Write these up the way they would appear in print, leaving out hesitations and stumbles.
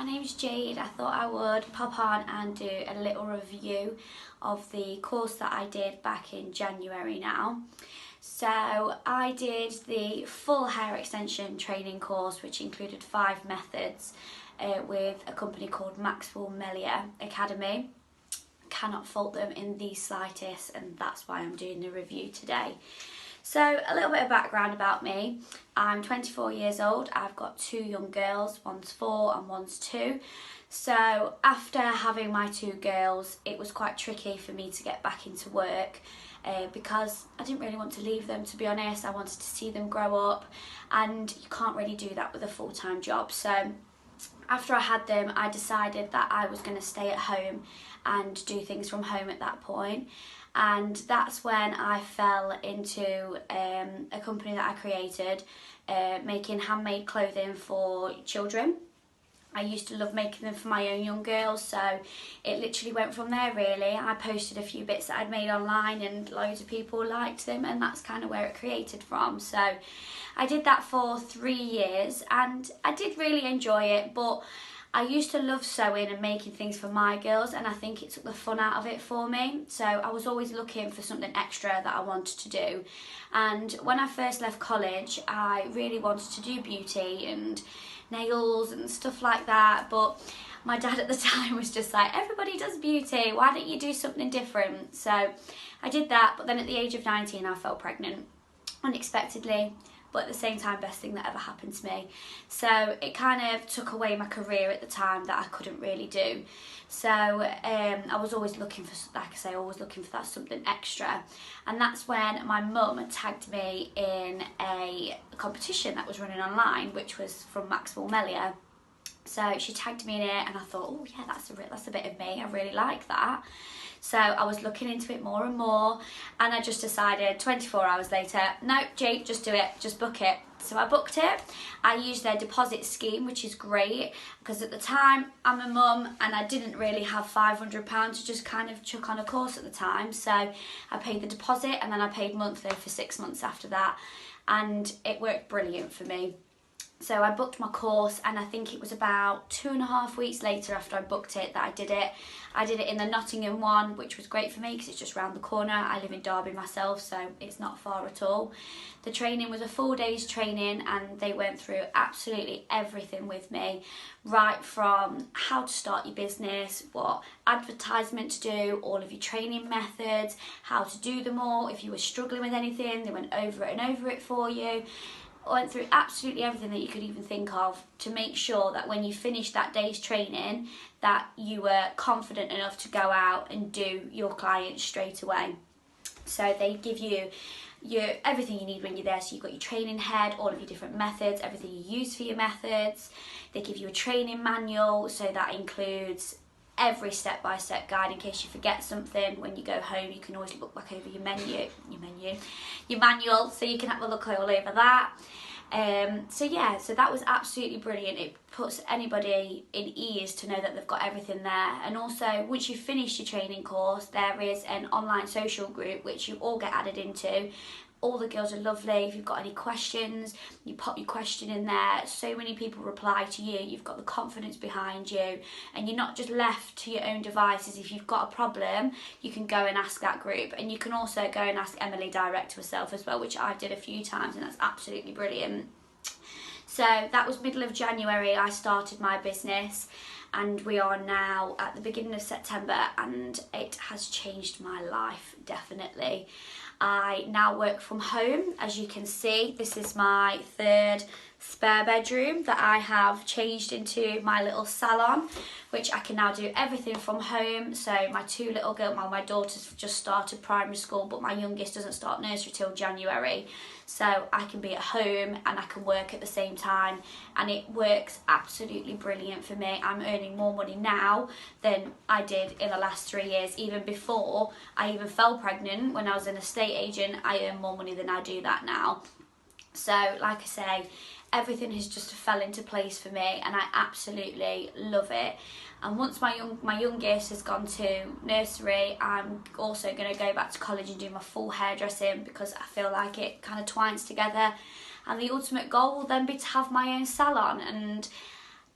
my name's Jade. I thought I would pop on and do a little review of the course that I did back in January now. So I did the full hair extension training course, which included 5 methods with a company called Maxwell Melia Academy. Cannot fault them in the slightest, and that's why I'm doing the review today. So a little bit of background about me. I'm 24 years old. I've got 2 young girls, one's 4 and one's 2. So after having my 2 girls, it was quite tricky for me to get back into work because I didn't really want to leave them, to be honest. I wanted to see them grow up, and you can't really do that with a full-time job. So after I had them, I decided that I was going to stay at home and do things from home at that point. And that's when I fell into a company that I created, making handmade clothing for children. I used to love making them for my own young girls, so it literally went from there really. I posted a few bits that I'd made online and loads of people liked them, and that's kind of where it created from. So I did that for 3 years and I did really enjoy it, but I used to love sewing and making things for my girls, and I think it took the fun out of it for me. So I was always looking for something extra that I wanted to do. And when I first left college, I really wanted to do beauty and nails and stuff like that, but my dad at the time was just like, everybody does beauty, why don't you do something different? So I did that, but then at the age of 19 I fell pregnant unexpectedly, but at the same time, best thing that ever happened to me. So it kind of took away my career at the time that I couldn't really do. So I was always looking for, like I say, always looking for that something extra. And that's when my mum tagged me in a competition that was running online, which was from Maxwell Melia. So she tagged me in it, and I thought, oh yeah, that's a bit of me. I really like that. So I was looking into it more and more, and I just decided 24 hours later, no, Jade, just do it, just book it. So I booked it. I used their deposit scheme, which is great, because at the time I'm a mum and I didn't really have £500 to just kind of chuck on a course at the time. So I paid the deposit, and then I paid monthly for 6 months after that, and it worked brilliant for me. So I booked my course, and I think it was about 2.5 weeks later after I booked it that I did it. I did it in the Nottingham one, which was great for me because it's just round the corner. I live in Derby myself, so it's not far at all. The training was a 4 days training, and they went through absolutely everything with me, right from how to start your business, what advertisement to do, all of your training methods, how to do them all. If you were struggling with anything, they went over it and over it for you. Went through absolutely everything that you could even think of to make sure that when you finished that day's training that you were confident enough to go out and do your clients straight away. So they give you everything you need when you're there. So you've got your training head, all of your different methods, everything you use for your methods. They give you a training manual, so that includes every step-by-step guide in case you forget something. When you go home, you can always look back over your manual, so you can have a look all over that. So yeah, so that was absolutely brilliant. It puts anybody in ease to know that they've got everything there. And also, once you've finished your training course, there is an online social group which you all get added into. All the girls are lovely. If you've got any questions, you pop your question in there. So many people reply to you. You've got the confidence behind you, and you're not just left to your own devices. If you've got a problem, you can go and ask that group, and you can also go and ask Emily direct to herself as well, which I did a few times, and that's absolutely brilliant. So that was middle of January I started my business, and we are now at the beginning of September, and it has changed my life, definitely. I now work from home. As you can see, this is my 3rd spare bedroom that I have changed into my little salon, which I can now do everything from home. So my 2 little girls, well, my daughter's just started primary school, but my youngest doesn't start nursery till January. So I can be at home and I can work at the same time, and it works absolutely brilliant for me. I'm earning more money now than I did in the last 3 years. Even before I even fell pregnant, when I was an estate agent, I earn more money than I do that now. So like I say, everything has just fell into place for me, and I absolutely love it. And once my youngest has gone to nursery, I'm also going to go back to college and do my full hairdressing, because I feel like it kind of twines together. And the ultimate goal will then be to have my own salon. And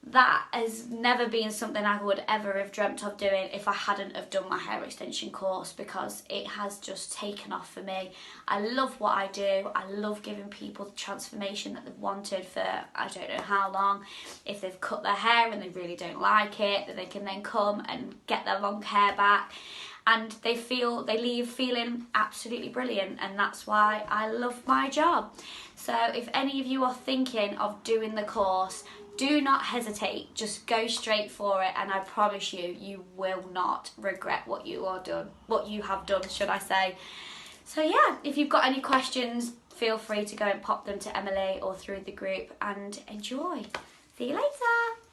that has never been something I would ever have dreamt of doing if I hadn't have done my hair extension course, because it has just taken off for me. I love what I do. I love giving people the transformation that they've wanted for I don't know how long. If they've cut their hair and they really don't like it, that they can then come and get their long hair back, and they leave feeling absolutely brilliant, and that's why I love my job. So if any of you are thinking of doing the course, do not hesitate, just go straight for it, and I promise you, you will not regret what you have done, should I say. So yeah, if you've got any questions, feel free to go and pop them to Emily or through the group, and enjoy. See you later.